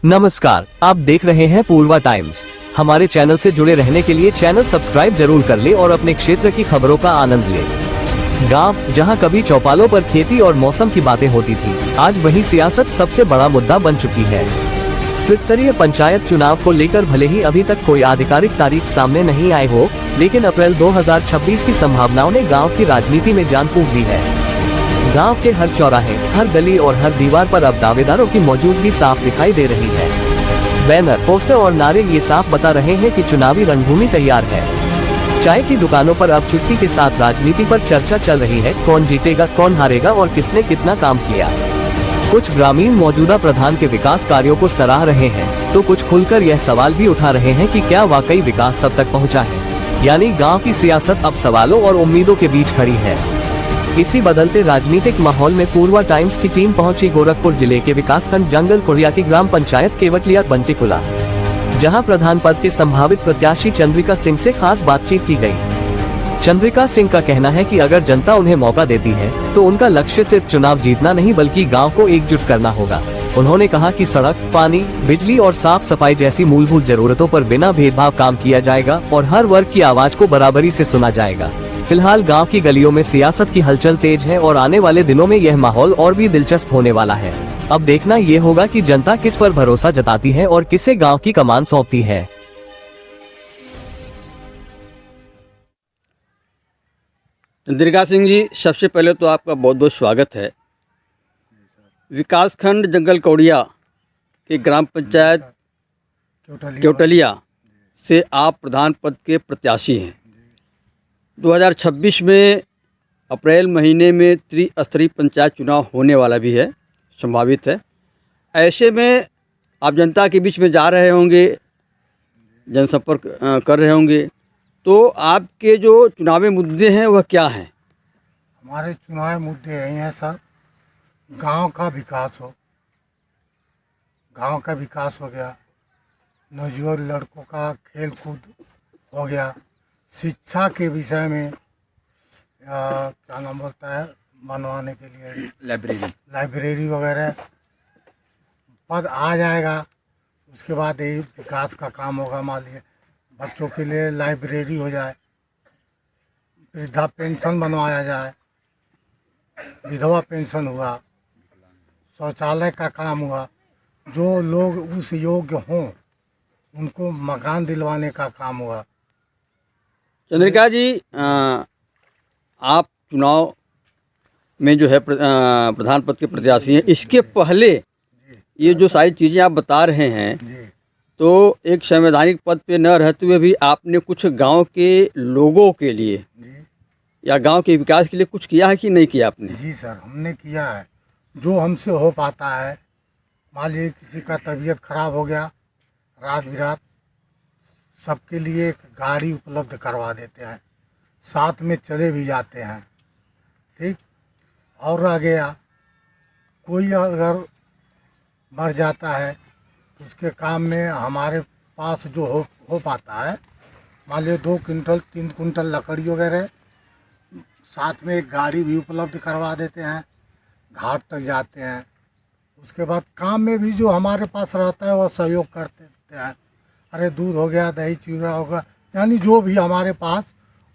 नमस्कार, आप देख रहे हैं पूर्वा टाइम्स। हमारे चैनल से जुड़े रहने के लिए चैनल सब्सक्राइब जरूर कर ले और अपने क्षेत्र की खबरों का आनंद ले। गांव, जहां कभी चौपालों पर खेती और मौसम की बातें होती थी, आज वही सियासत सबसे बड़ा मुद्दा बन चुकी है। त्रिस्तरीय पंचायत चुनाव को लेकर भले ही अभी तक कोई आधिकारिक तारीख सामने नहीं आई हो, लेकिन अप्रैल 2026 की संभावनाओं ने गाँव की राजनीति में जान फूंक दी है। गांव के हर चौराहे, हर गली और हर दीवार पर अब दावेदारों की मौजूदगी साफ दिखाई दे रही है। बैनर, पोस्टर और नारे ये साफ बता रहे हैं कि चुनावी रणभूमि तैयार है। चाय की दुकानों पर अब चुस्की के साथ राजनीति पर चर्चा चल रही है। कौन जीतेगा, कौन हारेगा और किसने कितना काम किया। कुछ ग्रामीण मौजूदा प्रधान के विकास कार्यों को सराह रहे हैं, तो कुछ खुलकर यह सवाल भी उठा रहे हैं कि क्या वाकई विकास सब तक पहुँचा है। यानी गाँव की सियासत अब सवालों और उम्मीदों के बीच खड़ी है। इसी बदलते राजनीतिक माहौल में पूर्वा टाइम्स की टीम पहुंची गोरखपुर जिले के विकासखंड जंगल कुड़िया की ग्राम पंचायत केवटलिया बंटीकुला, जहां प्रधान पद के संभावित प्रत्याशी चंद्रिका सिंह से खास बातचीत की गई। चंद्रिका सिंह का कहना है कि अगर जनता उन्हें मौका देती है तो उनका लक्ष्य सिर्फ चुनाव जीतना नहीं बल्कि गाँव को एकजुट करना होगा। उन्होंने कहा कि सड़क, पानी, बिजली और साफ सफाई जैसी मूलभूत जरूरतों पर बिना भेदभाव काम किया जाएगा और हर वर्ग की आवाज को बराबरी से सुना जाएगा। फिलहाल गांव की गलियों में सियासत की हलचल तेज है और आने वाले दिनों में यह माहौल और भी दिलचस्प होने वाला है। अब देखना ये होगा कि जनता किस पर भरोसा जताती है और किसे गांव की कमान सौंपती है। चंद्रिका सिंह जी, सबसे पहले तो आपका बहुत बहुत स्वागत है। विकासखंड जंगल कौड़िया के ग्राम पंचायत केवटलिया से आप प्रधान पद के प्रत्याशी हैं। 2026 में अप्रैल महीने में त्रिस्तरीय पंचायत चुनाव होने वाला भी है, संभावित है। ऐसे में आप जनता के बीच में जा रहे होंगे, जनसंपर्क कर रहे होंगे, तो आपके जो चुनावी मुद्दे हैं वह क्या हैं? हमारे चुनावी मुद्दे यही हैं सर, गांव का विकास हो। गांव का विकास हो गया, नौजवान लड़कों का खेल कूद हो गया, शिक्षा के विषय में क्या नाम बोलता है, बनवाने के लिए लाइब्रेरी वगैरह पद आ जाएगा। उसके बाद यही विकास का काम होगा। मान लीजिए बच्चों के लिए लाइब्रेरी हो जाए, वृद्धा पेंशन बनवाया जाए, विधवा पेंशन हुआ, शौचालय का काम हुआ, जो लोग उस योग्य हों उनको मकान दिलवाने का काम हुआ। चंद्रिका जी, आप चुनाव में जो है प्रधान पद के प्रत्याशी हैं। इसके पहले ये जो सारी चीज़ें आप बता रहे हैं, तो एक संवैधानिक पद पे न रहते हुए भी आपने कुछ गांव के लोगों के लिए या गांव के विकास के लिए कुछ किया है कि नहीं किया आपने? जी सर, हमने किया है जो हमसे हो पाता है। मान लीजिए किसी का तबीयत खराब हो गया, रात बिरात सबके लिए एक गाड़ी उपलब्ध करवा देते हैं, साथ में चले भी जाते हैं। ठीक, और रह गया कोई अगर मर जाता है तो उसके काम में हमारे पास जो हो पाता है, मान लीजिए 2 कुंटल 3 कुंटल लकड़ी वगैरह, साथ में एक गाड़ी भी उपलब्ध करवा देते हैं, घाट तक जाते हैं। उसके बाद काम में भी जो हमारे पास रहता है वह सहयोग कर देते हैं। अरे दूध हो गया, दही चूड़ा होगा, यानी जो भी हमारे पास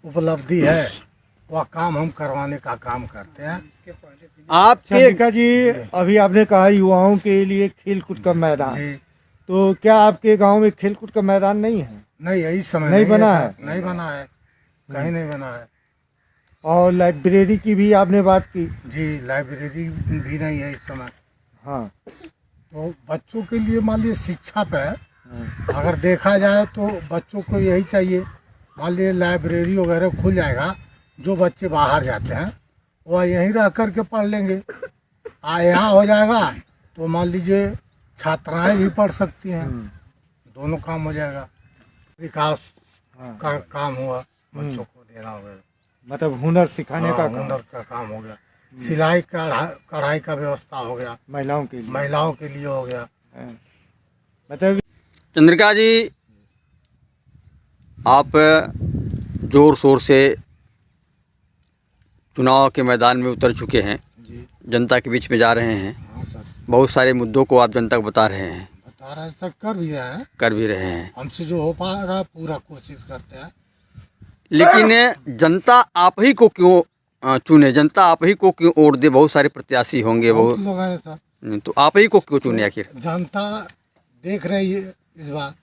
उपलब्धि है वह काम हम करवाने का काम करते हैं। आप चंद्रिका जी, अभी आपने कहा युवाओं के लिए खेलकूद का मैदान, तो क्या आपके गांव में खेलकूद का मैदान नहीं है? नहीं, यही समय नहीं बना है, नहीं बना है, कहीं नहीं बना है। और लाइब्रेरी की भी आपने बात की। जी, लाइब्रेरी भी नहीं है इस समय। हाँ, तो बच्चों के लिए मान लीजिए शिक्षा पे अगर देखा जाए तो बच्चों को यही चाहिए। मान लीजिए लाइब्रेरी वगैरह खुल जाएगा, जो बच्चे बाहर जाते हैं वह यहीं रह कर के पढ़ लेंगे। यहाँ हो जाएगा तो मान लीजिए छात्राएं भी पढ़ सकती हैं, दोनों काम हो जाएगा। विकास का काम हुआ, बच्चों को देना होगा, मतलब हुनर सिखाने का काम। हुनर का काम हो गया, सिलाई कढ़ाई का व्यवस्था हो गया, महिलाओं के लिए हो गया। मतलब चंद्रिका जी, आप जोर शोर से चुनाव के मैदान में उतर चुके हैं, जनता के बीच में जा रहे हैं, हाँ सर, बहुत सारे मुद्दों को आप जनता को बता रहे हैं। बता सारा सब कर भी रहे हैं, कर भी रहे हैं। हमसे जो हो पा रहा है पूरा कोशिश करते हैं। लेकिन जनता आप ही को क्यों चुने, जनता आप ही को क्यों वोट दे? बहुत सारे प्रत्याशी होंगे, बहुत बहुत, लोग हैं सर, तो आप ही को क्यों चुने आखिर? जनता देख रही है इस बार,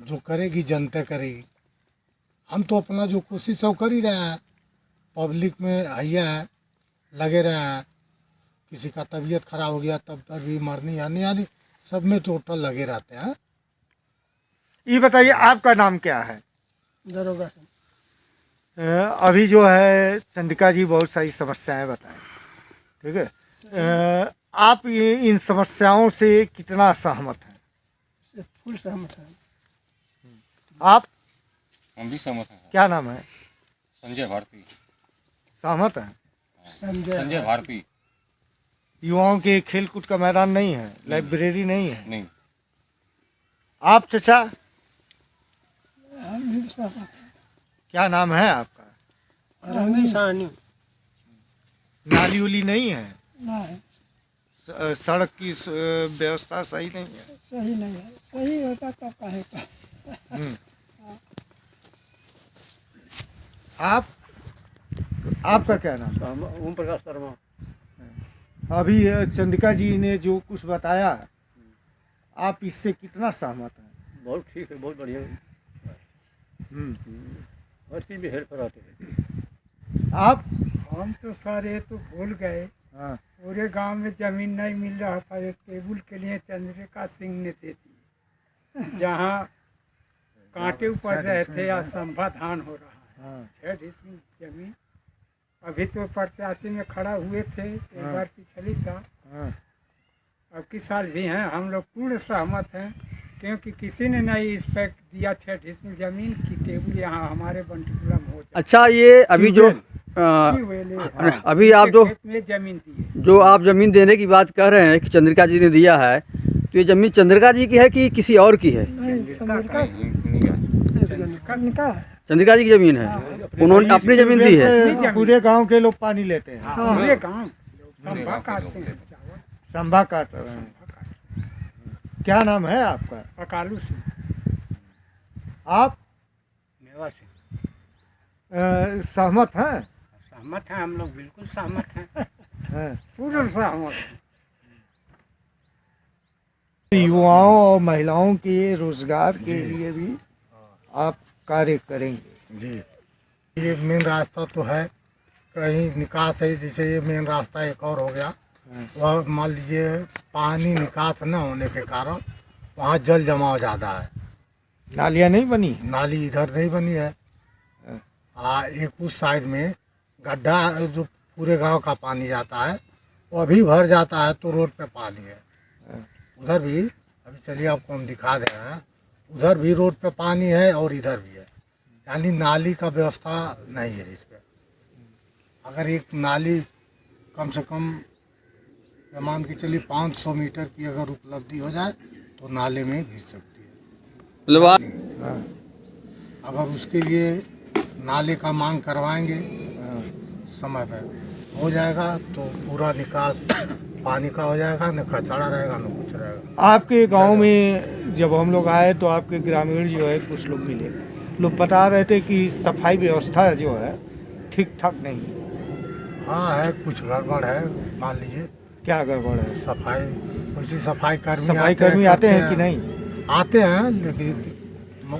जो करेगी जनता करेगी। हम तो अपना जो कोशिश है वो कर ही रहे हैं, पब्लिक में हैया है, लगे रहे हैं। किसी का तबीयत खराब हो गया तब तक भी मरनी आनी यानी सब में टोटल लगे रहते हैं। ये बताइए आपका नाम क्या है? दरोगा अभी जो है चंद्रिका जी बहुत सारी समस्याएं बताएं, ठीक है। आप ये इन समस्याओं से कितना सहमत हैं? फुल सहमत है। आप? हम भी सहमत हैं। क्या नाम है? संजय भारती। सहमत हैं? संजय भारती। युवाओं के खेल कूद का मैदान नहीं है, लाइब्रेरी नहीं है? नहीं। आप चाचा? क्या नाम है आपका? नाली उली नहीं है? सड़क की व्यवस्था सही नहीं है? सही नहीं है, सही होता तो काहे का। आप? आपका क्या नाम? ओम प्रकाश शर्मा। अभी चंद्रिका जी ने जो कुछ बताया, आप इससे कितना सहमत हैं? बहुत ठीक है, बहुत बढ़िया, हर चीज़ में हेल्प कराते हैं। आप? हम तो सारे तो भूल गए, हाँ। पूरे गांव में जमीन नहीं मिल रहा था, एक टेबल के लिए चंद्रिका सिंह ने दे दी, जहाँ कांटे ऊपर रहे थे असंभव धान हो रहा है। 6 डिसमिल जमीन अभी तो प्रत्याशी में खड़ा हुए थे एक बार पिछली साल, अब की साल भी हैं। हम लोग पूर्ण सहमत हैं, क्योंकि किसी ने नहीं इस पर दिया 6 डिसमिल जमीन की टेबल यहाँ हमारे बंटीपुरा में हो जाए। अच्छा, ये अभी जो अभी आप जो जमीन दी है, जो आप जमीन देने की बात कर रहे हैं कि चंद्रिका जी ने दिया है, तो ये जमीन चंद्रिका जी की है कि किसी और की है? चंद्रिका जी की जमीन है, उन्होंने अपनी जमीन दी है। पूरे गांव के लोग पानी लेते हैं, पूरे गांव संभा काटते हैं, संभा काट रहे हैं। क्या नाम है आपका? अकालू से। आप? मेवा से। सहमत हैं? सहमत हैं, हम लोग बिल्कुल सहमत हैं, हैं। पूर्ण सहमत हैं। युवाओं और महिलाओं के रोजगार के लिए भी आप कार्य करेंगे? जी, ये मेन रास्ता तो है, कहीं निकास है, जैसे ये मेन रास्ता एक और हो गया, वह मान लीजिए पानी निकास न होने के कारण वहाँ जल जमाव ज़्यादा है। नालियाँ नहीं बनी? नाली इधर नहीं बनी है, एक उस साइड में गड्ढा जो पूरे गांव का पानी जाता है वो अभी भर जाता है, तो रोड पे पानी है। उधर भी अभी चलिए आपको हम दिखा दे रहे हैं, उधर भी रोड पे पानी है और इधर भी है, यानी नाली का व्यवस्था नहीं है इस पे। अगर एक नाली कम से कम मान के चलिए 500 मीटर की अगर उपलब्धि हो जाए तो नाले में घिस सकती है। मतलब अगर उसके लिए नाले का मांग करवाएंगे समय पर हो जाएगा तो पूरा निकास पानी का हो जाएगा, न कचरा रहेगा न कुछ रहेगा। आपके गांव में जब हम लोग आए तो आपके ग्रामीण जो है कुछ लोग मिले, लोग बता रहे थे कि सफाई व्यवस्था जो है ठीक ठाक नहीं है। हाँ है, कुछ गड़बड़ है, मान लीजिए। क्या गड़बड़ है? सफाई वैसे सफाई कर्मी आते हैं कि नहीं? आते हैं, लेकिन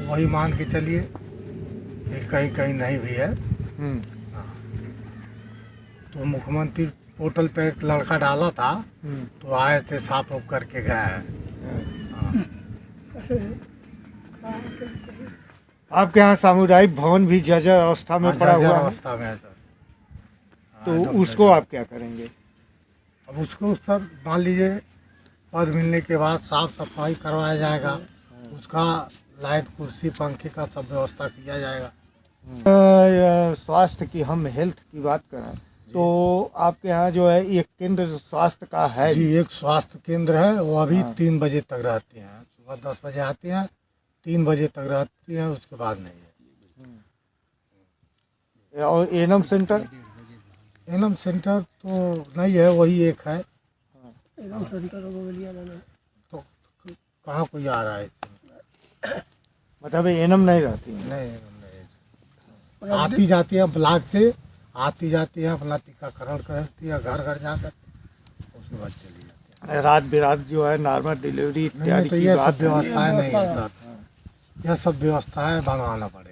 वही मान के चलिए कि कहीं कहीं नहीं भी है। तो मुख्यमंत्री पोर्टल पे एक लड़का डाला था, तो आए थे, साफ उफ करके गए हैं। आपके यहाँ सामुदायिक भवन भी जर्जर अवस्था में पड़ा हुआ है? अवस्था में है सर। तो उसको आप क्या करेंगे? अब उसको सर मान लीजिए पद मिलने के बाद साफ सफाई करवाया जाएगा, उसका लाइट कुर्सी पंखे का सब व्यवस्था किया जाएगा। स्वास्थ्य की, हम हेल्थ की बात करें तो आपके यहाँ जो है एक केंद्र स्वास्थ्य का है? जी, एक स्वास्थ्य केंद्र है, वो अभी 3 बजे तक रहते हैं, सुबह 10 बजे आते हैं, 3 बजे तक रहती हैं, उसके बाद नहीं है। और एनम सेंटर? एनम सेंटर तो नहीं है, वही एक है। एनम सेंटर बगलिया में तो कहाँ कोई आ रहा है इसमें? मतलब एनम नहीं रहती है। नहीं आती जाती है ब्लॉक से, आती जाती है, अपना टीकाकरण करती है घर घर जाकर, उसके बाद चली जाती है। रात बिरात जो है नॉर्मल डिलीवरी नहीं इत्यादि तो की ये बात सब व्यवस्थाएं नहीं है सर, यह सब व्यवस्थाएं बनवाना पड़ेगा।